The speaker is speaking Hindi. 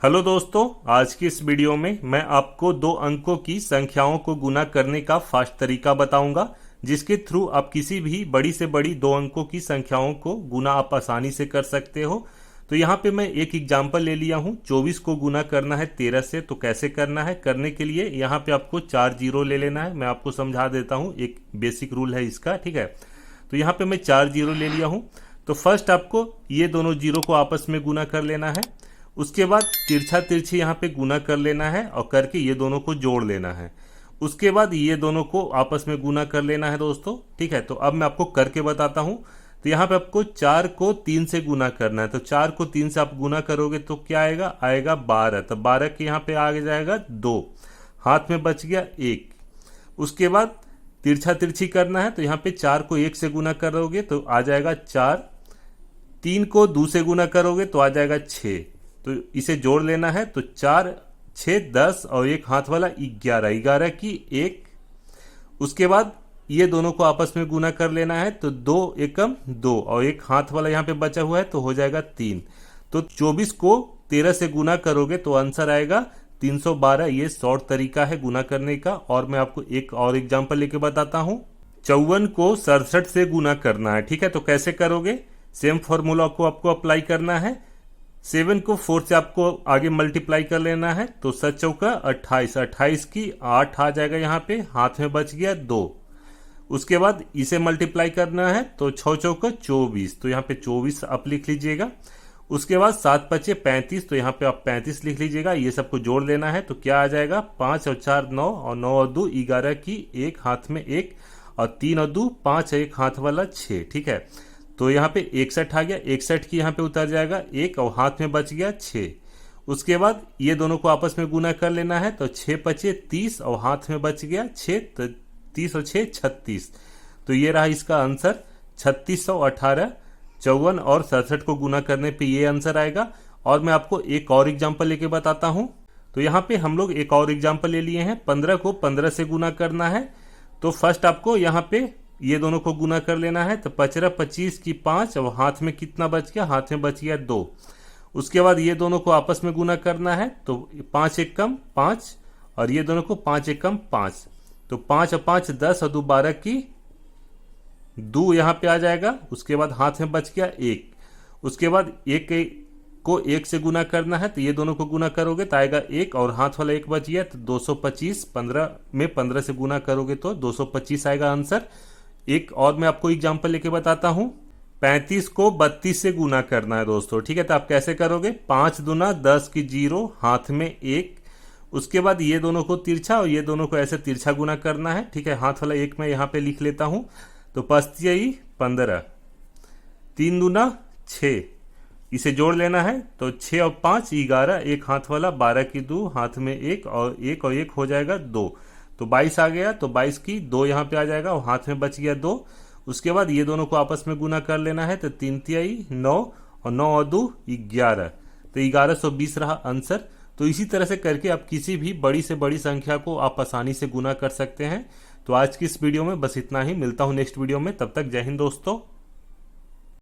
हेलो दोस्तों, आज की इस वीडियो में मैं आपको दो अंकों की संख्याओं को गुना करने का फास्ट तरीका बताऊंगा, जिसके थ्रू आप किसी भी बड़ी से बड़ी दो अंकों की संख्याओं को गुना आप आसानी से कर सकते हो। तो यहाँ पे मैं एक एग्जांपल ले लिया हूँ। 24 को गुना करना है 13 से, तो कैसे करना है? करने के लिए यहाँ पे आपको 4 जीरो ले लेना है। मैं आपको समझा देता हूँ, एक बेसिक रूल है इसका, ठीक है। तो यहाँ पे मैं 4 जीरो ले लिया हूँ। तो फर्स्ट आपको ये दोनों जीरो को आपस में गुना कर लेना है। उसके बाद तिरछा तिरछी यहाँ पे गुना कर लेना है और करके ये दोनों को जोड़ लेना है। उसके बाद ये दोनों को आपस में गुना कर लेना है दोस्तों, ठीक है। तो अब मैं आपको करके बताता हूँ। तो यहाँ पे आपको 4 को 3 से गुना करना है। तो 4 को 3 से आप गुना करोगे तो क्या आएगा? आएगा 12। तो 12 के यहाँ पे आ जाएगा 2, हाथ में बच गया 1। उसके बाद तिरछा तिरछी करना है। तो यहाँ पे 4 को 1 से गुना करोगे तो आ जाएगा 4, 3 को 2 से गुना करोगे तो आ जाएगा 6। तो इसे जोड़ लेना है। तो 4 6 10 और एक हाथ वाला 11, 11 की 1। उसके बाद ये दोनों को आपस में गुना कर लेना है। तो 2 एकम 2 और एक हाथ वाला यहाँ पे बचा हुआ है तो हो जाएगा 3। तो 24 को 13 से गुना करोगे तो आंसर आएगा 312। ये शॉर्ट तरीका है गुना करने का। और मैं आपको एक और एग्जाम्पल लेके बताता हूँ। 54 को 67 से गुना करना है, ठीक है। तो कैसे करोगे? सेम फॉर्मूला को आपको अप्लाई करना है। 7 को 4 से आपको आगे मल्टीप्लाई कर लेना है। तो 7 चौका 28, 28 की 8 आ जाएगा यहाँ पे, हाथ में बच गया 2। उसके बाद इसे मल्टीप्लाई करना है। तो 6 चौका 24, तो यहाँ पे 24 आप लिख लीजिएगा। उसके बाद 7 पचे 35, तो यहाँ पे आप 35 लिख लीजिएगा। ये सबको जोड़ लेना है। तो क्या आ जाएगा? 5 और 4 9 और 9 और 2 11 की 1, हाथ में 1 और 3 और 2 5, एक हाथ वाला 6, ठीक है। तो यहाँ पे 61 आ गया। 61 की यहाँ पे उतर जाएगा 1 और हाथ में बच गया 6। उसके बाद ये दोनों को आपस में गुना कर लेना है। तो 6 पचे 30 और हाथ में बच गया 6। तो 30 और 6 36। तो ये रहा इसका आंसर 3618। 54 और 67 को गुना करने पे ये आंसर आएगा। और मैं आपको एक और एग्जाम्पल लेके बताता हूँ। तो यहाँ पे हम लोग एक और एग्जाम्पल ले लिए हैं। 15 को 15 से गुना करना है। तो फर्स्ट आपको यहाँ पे ये दोनों को गुना कर लेना है। तो 15 25 की 5 और हाथ में कितना बच गया? हाथ में बच गया 2। उसके बाद ये दोनों को आपस में गुना करना है। तो 5 एक कम 5 और ये दोनों को 5 एक कम 5। तो 5 और 5 10 और 2 12 की 2 यहाँ पे आ जाएगा। उसके बाद हाथ में बच गया 1। उसके बाद 1 को 1 से गुना करना है। तो ये दोनों को गुना करोगे तो आएगा 1 और हाथ वाला 1 बच गया। तो 225, 15 में 15 से गुना करोगे तो 225 आएगा आंसर। एक और मैं आपको एग्जांपल लेके बताता हूं। 35 को 32 से गुना करना है दोस्तों, ठीक है। तो आप कैसे करोगे? 5 दूना 10 की 0, हाथ में 1। उसके बाद ये दोनों को तिरछा और ये दोनों को ऐसे तिरछा गुना करना है, ठीक है। हाथ वाला 1 मैं यहाँ पे लिख लेता हूं। तो 5 15, 3 दूना 6, इसे जोड़ लेना है। तो 6 और 5 11, एक हाथ वाला 12 की 2, हाथ में 1 और 1 हो जाएगा 2। तो 22 आ गया। तो 22 की 2 यहाँ पे आ जाएगा और हाथ में बच गया 2। उसके बाद ये दोनों को आपस में गुना कर लेना है। तो 3 तिहाई 9 और 9 और 2 11। तो 1120 रहा आंसर। तो इसी तरह से करके आप किसी भी बड़ी से बड़ी संख्या को आप आसानी से गुना कर सकते हैं। तो आज की इस वीडियो में बस इतना ही। मिलता हूँ नेक्स्ट वीडियो में। तब तक जय हिंद दोस्तों।